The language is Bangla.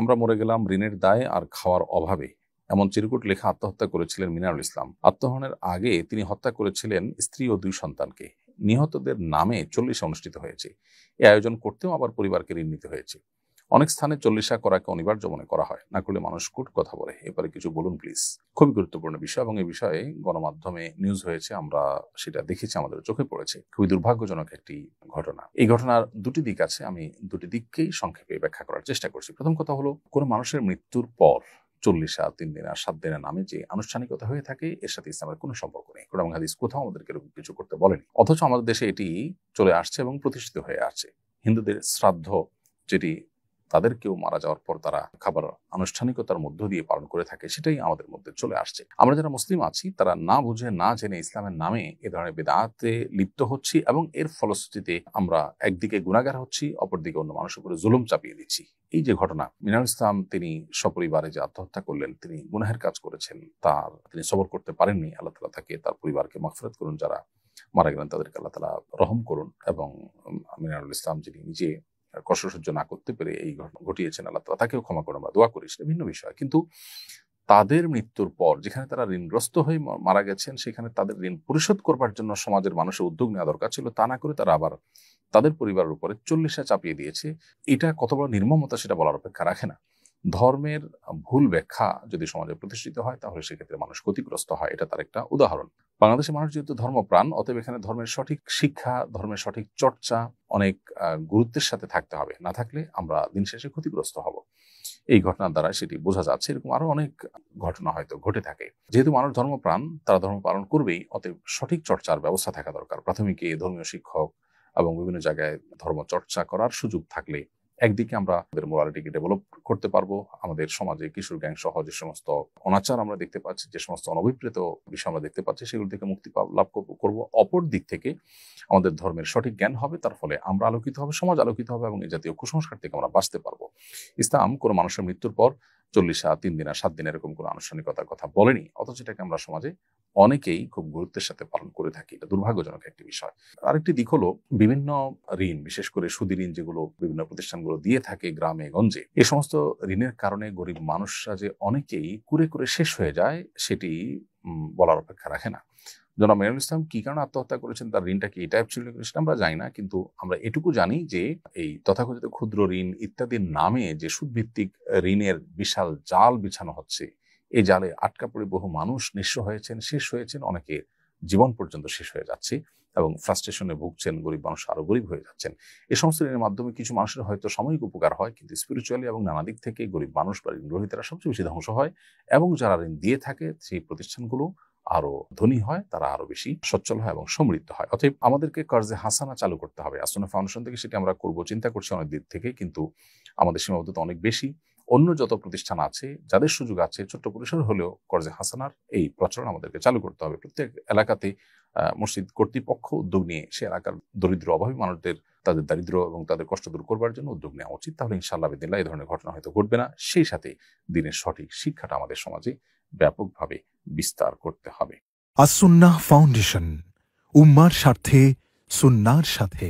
আমরা মরে গেলাম ঋণের দায়ে আর খাওয়ার অভাবে, এমন চিরকুট লেখা আত্মহত্যা করেছিলেন মিনারুল ইসলাম। আত্মহননের আগে তিনি হত্যা করেছিলেন স্ত্রী ও 2 সন্তানকে। নিহতদের নামে 40 অনুষ্ঠিত হয়েছে। এই আয়োজন করতেও আবার পরিবারকে ঋণ নিতে হয়েছে। অনেক স্থানে 40 করাকে অনিবার্য মনে করা হয়, না করলে মানুষ কুট কথা বলে। এবারে কিছু বলুন প্লিজ। খুবই গুরুত্বপূর্ণ বিষয় এবং এই বিষয়ে গণমাধ্যমে নিউজ হয়েছে, আমরা সেটা দেখেছি, আমাদের চোখে পড়েছে। খুবই দুর্ভাগ্যজনক একটি ঘটনা। এই ঘটনার দুটি দিক আছে, আমি দুটি দিককেই সংক্ষেপে ব্যাখ্যা করার চেষ্টা করছি। প্রথম কথা হলো, কোনো মানুষের মৃত্যুর পর 40 3 দিন আর 7 দিনের নামে যে আনুষ্ঠানিকতা হয়ে থাকে, এর সাথে ইসলামের কোনো সম্পর্ক নেই। কোরআন হাদিস কোথাও আমাদেরকে এরকম কিছু করতে বলেনি, অথচ আমাদের দেশে এটি চলে আসছে এবং প্রতিষ্ঠিত হয়ে আসছে। হিন্দুদের শ্রাদ্ধ, যেটি তাদের কেউ মারা যাওয়ার পর তারা খাবার আনুষ্ঠানিকতার মধ্য দিয়ে পালন করে থাকে, সেটাই আমাদের মধ্যে চলে আসছে। আমরা যারা মুসলিম আছি তারা না বুঝে না জেনে ইসলামের নামে এ ধরনের বিদআতে লিপ্ত হচ্ছি এবং এর ফলশ্রুতিতে আমরা একদিকে গুনাহগার হচ্ছি, অপরদিকে অন্য মানুষের উপরে জুলুম চাপিয়ে দিচ্ছি। এই যে ঘটনা, মিনারুল ইসলাম তিনি সপরিবারে যে আত্মহত্যা করলেন, তিনি গুনাহের কাজ করেছেন, তিনি সবর করতে পারেননি। আল্লাহ তাআলা তাকে, তার পরিবারকে মাগফিরাত করুন। যারা মারা গেলেন তাদেরকে আল্লাহ তাআলা রহম করুন। এবং মিনারুল ইসলাম যিনি নিজে কষ্ট সহ্য না করতে পেরে এই ঘটনা ঘটিয়েছেন, আল্লাহ তাআলা তাকেও ক্ষমা করে, আমরা দোয়া করি, সেটা ভিন্ন বিষয়। কিন্তু তাদের মৃত্যুর পর যেখানে তারা ঋণগ্রস্ত হয়ে মারা গেছেন, সেখানে তাদের ঋণ পরিশোধ করবার জন্য সমাজের মানুষের উদ্যোগ নেওয়া দরকার ছিল। তা না করে তারা আবার তাদের পরিবারের উপরে 40 চাপিয়ে দিয়েছে। এটা কত বড় নির্মমতা সেটা বলার অপেক্ষা রাখে না। ধর্মের ভুল ব্যাখ্যা যদি সমাজে প্রতিষ্ঠিত হয়, তাহলে সেক্ষেত্রে মানুষ ক্ষতিগ্রস্ত হয়। এটা তার একটা উদাহরণ। বাংলাদেশের মানুষ যেহেতু ধর্মপ্রাণ, অতএব এখানে ধর্মের সঠিক শিক্ষা, ধর্মের সঠিক চর্চা অনেক গুরুত্বের সাথে থাকতে হবে। না থাকলে আমরা দিন শেষে ক্ষতিগ্রস্ত হব। এই ঘটনার দ্বারা সেটি বোঝা যাচ্ছে। এরকম আরো অনেক ঘটনা হয়তো ঘটে থাকে। যেহেতু মানুষ ধর্মপ্রাণ, তারা ধর্ম পালন করবেই, অতএব সঠিক চর্চার ব্যবস্থা থাকা দরকার। প্রাথমিকে ধর্মীয় শিক্ষক এবং বিভিন্ন জায়গায় ধর্ম চর্চা করার সুযোগ থাকলে একদিকে আমরা আমাদের মোরালিটিকে ডেভেলপ করতে পারবো। আমাদের সমাজে কিশোর গ্যাং সহ যে সমস্ত অনাচার আমরা দেখতে পাচ্ছি, যে সমস্ত অনভিপ্রেত বিষয় আমরা দেখতে পাচ্ছি, সেগুলো থেকে মুক্তি লাভ করবো। অপর দিক থেকে আমাদের ধর্মের সঠিক জ্ঞান হবে, তার ফলে আমরা আলোকিত হবে, সমাজ আলোকিত হবে এবং এই জাতীয় কুসংস্কার থেকে আমরা বাঁচতে পারবো। ইসলাম কোনো মানুষের মৃত্যুর পর 40 3 দিন আর 7 দিন এরকম কোনো আনুষ্ঠানিকতার কথা বলেনি, অথচ এটাকে আমরা সমাজে অনেকেই খুব গুরুত্বের সাথে পালন করে থাকি। এটা দুর্ভাগ্যজনক একটি বিষয়। আরেকটি দিক হলো, বিভিন্ন ঋণ, বিশেষ করে সুদী ঋণ যেগুলো বিভিন্ন প্রতিষ্ঠানগুলো দিয়ে থাকে গ্রামে গঞ্জে, এই সমস্ত ঋণের কারণে গরিব মানুষরা যে অনেকেই কুরে কুরে শেষ হয়ে যায়, সেটি বলার অপেক্ষা রাখে না। জনাব মিনারুল ইসলাম কি কারণে আত্মহত্যা করেছেন, তার ঋণটা কি এই টাইপ ছিল সেটা আমরা জানি না, কিন্তু আমরা এটুকু জানি যে এই তথাকথিত ক্ষুদ্র ঋণ ইত্যাদির নামে যে সুদভিত্তিক ঋণের বিশাল জাল বিছানো হচ্ছে, এই জালে আটকা পড়ে বহু মানুষ নিঃস্ব হয়েছেন, শেষ হয়েছেন, অনেকে জীবন পর্যন্ত শেষ হয়ে যাচ্ছে এবং ফ্রাস্ট্রেশনে ভুগছেন। গরিব মানুষ আরো গরিব হয়ে যাচ্ছেন। এই সমস্ত ঋণের মাধ্যমে কিছু মানুষের হয়তো সাময়িক উপকার হয়, কিন্তু স্পিরিচুয়ালি এবং নানা দিক থেকে গরিব মানুষ বা ঋণগ্রহীতারা সবচেয়ে বেশি ধ্বংস হয়। এবং যারা ঋণ দিয়ে থাকে, সেই প্রতিষ্ঠানগুলো আরো ধনী হয়, তারা আরো বেশি সচ্ছল হয় এবং সমৃদ্ধ হয়। অতএব আমাদেরকে কর্জে হাসানা চালু করতে হবে। আসনা ফাউন্ডেশন থেকে সেটি আমরা করব চিন্তা করছি অনেক দিক থেকে, কিন্তু আমাদের সীমাবদ্ধতা অনেক বেশি। অন্য যত প্রতিষ্ঠান আছে, যাদের সুযোগ আছে, ছোট্ট পরিসর হলেও কর্জে হাসানার এই প্রচলন আমাদেরকে চালু করতে হবে। প্রত্যেক এলাকাতে মসজিদ কর্তৃপক্ষ উদ্যোগ নিয়ে সে এলাকার দরিদ্র অভাবী মানুষদের তাদের দারিদ্র এবং তাদের কষ্ট দূর করবার জন্য উদ্যোগ নেওয়া উচিত। তাহলে ইনশাআল্লাহ বিদিল্লাহ এই ধরনের ঘটনা হয়তো ঘটবে না। সেই সাথে দিনের সঠিক শিক্ষাটা আমাদের সমাজে ব্যাপকভাবে বিস্তার করতে হবে। আস-সুন্নাহ ফাউন্ডেশন, উম্মার স্বার্থে, সুন্নাহর সাথে।